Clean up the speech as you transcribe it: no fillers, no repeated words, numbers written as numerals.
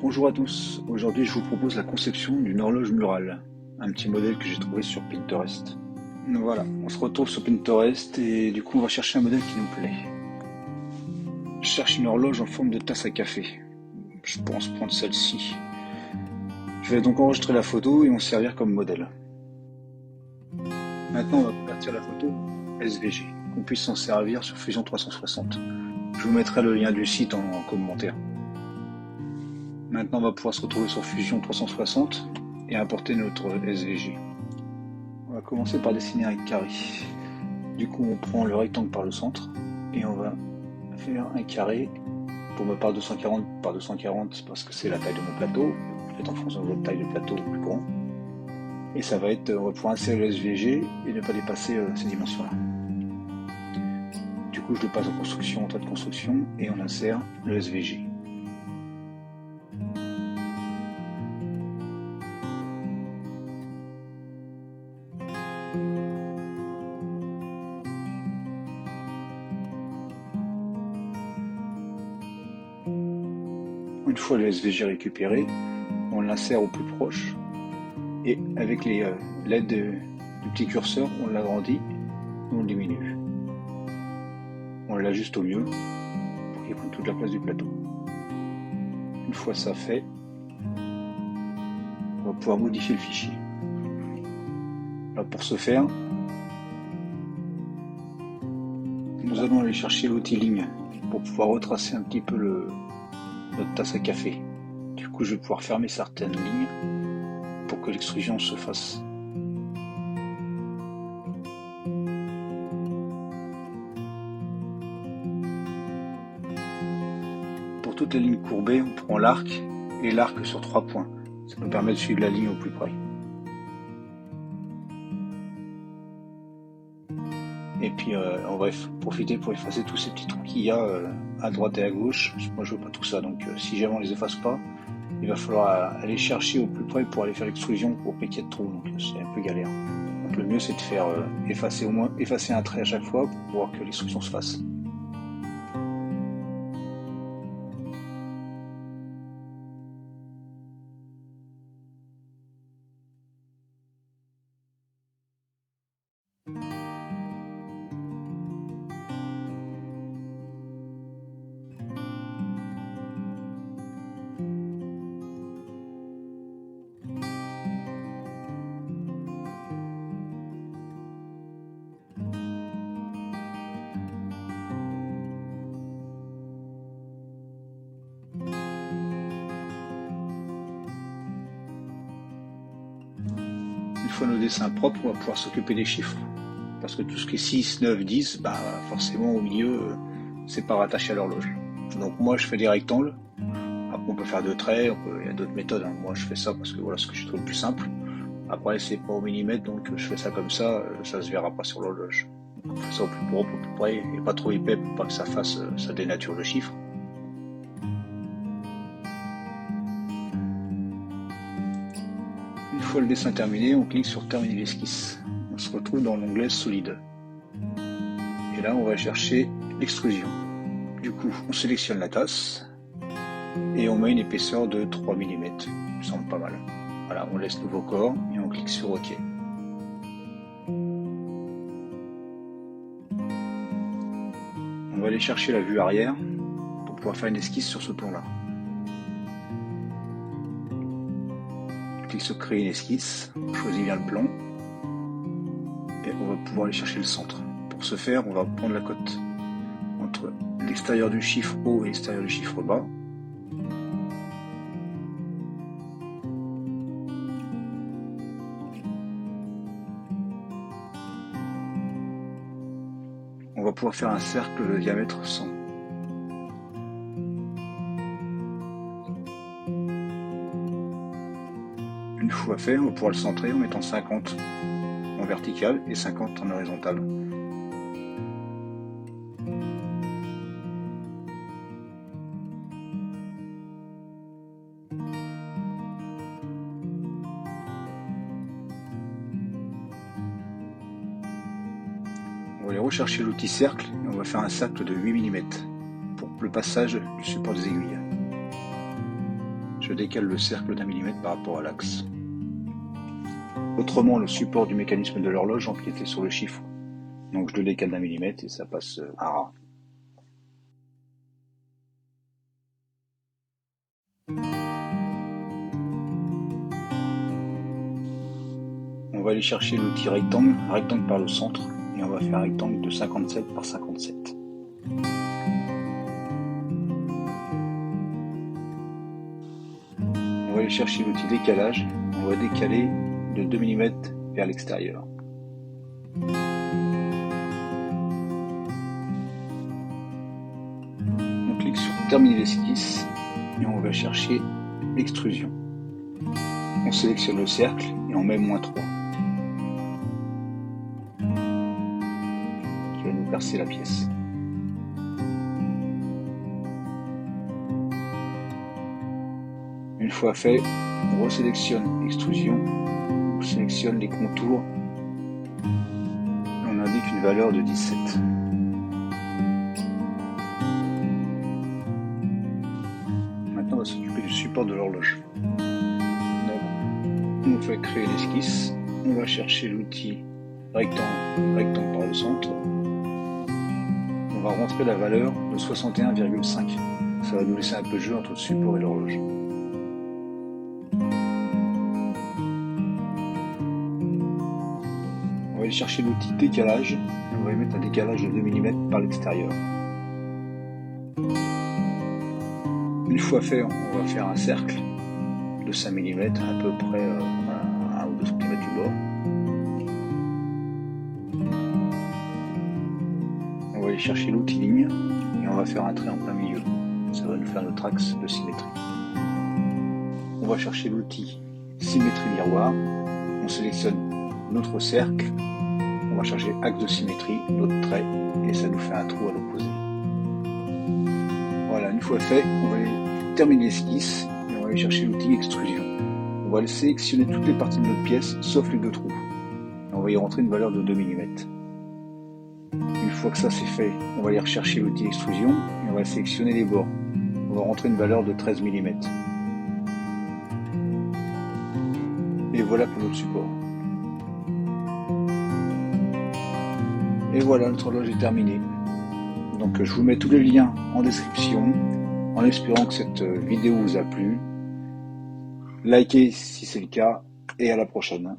Bonjour à tous, aujourd'hui je vous propose la conception d'une horloge murale, un petit modèle que j'ai trouvé sur Pinterest. Donc voilà, on se retrouve sur Pinterest et du coup on va chercher un modèle qui nous plaît. Je cherche une horloge en forme de tasse à café. Je pense prendre celle-ci. Je vais donc enregistrer la photo et m'en servir comme modèle. Maintenant on va convertir la photo en SVG, qu'on puisse s'en servir sur Fusion 360. Je vous mettrai le lien du site en commentaire. Maintenant on va pouvoir se retrouver sur Fusion 360 et importer notre SVG. On va commencer par dessiner un carré. Du coup on prend le rectangle par le centre et on va faire un carré pour me par 240 par 240 parce que c'est la taille de mon plateau. Faites en fonction de votre taille de plateau plus grand. Et ça va être, on va pouvoir insérer le SVG et ne pas dépasser ces dimensions-là. Du coup je le passe en construction, en tas de construction et on insère le SVG. Une fois le SVG récupéré, on l'insère au plus proche et avec l'aide du petit curseur, on l'agrandit ou on le diminue. On l'ajuste au mieux pour qu'il prenne toute la place du plateau. Une fois ça fait, on va pouvoir modifier le fichier. Alors pour ce faire, nous allons aller chercher l'outil ligne pour pouvoir retracer un petit peu notre tasse à café. Du coup, je vais pouvoir fermer certaines lignes pour que l'extrusion se fasse. Pour toutes les lignes courbées, on prend l'arc et l'arc sur 3 points. Ça nous permet de suivre la ligne au plus près. Et puis on va profiter pour effacer tous ces petits trous qu'il y a à droite et à gauche. Moi je veux pas tout ça, donc si jamais on les efface pas, il va falloir aller chercher au plus près pour aller faire l'extrusion pour pas qu'il y ait de trous, donc c'est un peu galère. Donc le mieux c'est de faire effacer un trait à chaque fois pour pouvoir que l'extrusion se fasse. Une fois nos dessins propres, on va pouvoir s'occuper des chiffres. Parce que tout ce qui est 6, 9, 10, bah forcément au milieu, c'est pas rattaché à l'horloge. Donc moi je fais des rectangles. Après on peut faire deux traits, il y a d'autres méthodes. Moi je fais ça parce que voilà ce que je trouve le plus simple. Après c'est pas au millimètre, donc je fais ça comme ça se verra pas sur l'horloge. On fait ça au plus propre, au plus près, et pas trop épais pour pas que ça dénature le chiffre. Une fois le dessin terminé, on clique sur terminer l'esquisse. On se retrouve dans l'onglet solide. Et là on va chercher l'extrusion. Du coup on sélectionne la tasse et on met une épaisseur de 3 mm. Ça me semble pas mal. Voilà, on laisse nouveau corps et on clique sur OK. On va aller chercher la vue arrière pour pouvoir faire une esquisse sur ce plan-là. Je clique sur créer une esquisse, on choisit bien le plan et on va pouvoir aller chercher le centre. Pour ce faire, on va prendre la cote entre l'extérieur du chiffre haut et l'extérieur du chiffre bas. On va pouvoir faire un cercle de diamètre 100. Une fois fait, on va pouvoir le centrer en mettant 50 en vertical et 50 en horizontal. On va aller rechercher l'outil cercle et on va faire un cercle de 8 mm pour le passage du support des aiguilles. je décale le cercle d'1 mm par rapport à l'axe. Autrement, le support du mécanisme de l'horloge empiétait sur le chiffre. Donc je le décale d'1 mm et ça passe à ras. On va aller chercher l'outil rectangle par le centre, et on va faire un rectangle de 57 par 57. On va aller chercher l'outil décalage, on va décaler de 2 mm vers l'extérieur. On clique sur terminer l'esquisse et on va chercher extrusion. On sélectionne le cercle et on met -3. Qui va nous percer la pièce. Une fois fait, on resélectionne extrusion, on sélectionne les contours et on indique une valeur de 17. Maintenant, on va s'occuper du support de l'horloge. On va créer l'esquisse, on va chercher l'outil rectangle par le centre. On va rentrer la valeur de 61,5. Ça va nous laisser un peu de jeu entre le support et l'horloge. On va aller chercher l'outil décalage et on va y mettre un décalage de 2 mm par l'extérieur. Une fois fait, on va faire un cercle de 5 mm à peu près à 1 ou 2 cm du bord. On va aller chercher l'outil ligne et on va faire un trait en plein milieu. Ça va nous faire notre axe de symétrie. On va chercher l'outil symétrie miroir. On sélectionne notre cercle. On va chercher axe de symétrie, notre trait, et ça nous fait un trou à l'opposé. Voilà, une fois fait, on va aller terminer l'esquisse. On va aller chercher l'outil extrusion. On va aller sélectionner toutes les parties de notre pièce, sauf les 2 trous. Et on va y rentrer une valeur de 2 mm. Une fois que ça c'est fait, on va aller rechercher l'outil extrusion et on va sélectionner les bords. On va rentrer une valeur de 13 mm. Et voilà pour notre support. Et voilà, notre horloge est terminée. Donc je vous mets tous les liens en description, en espérant que cette vidéo vous a plu. Likez si c'est le cas, et à la prochaine.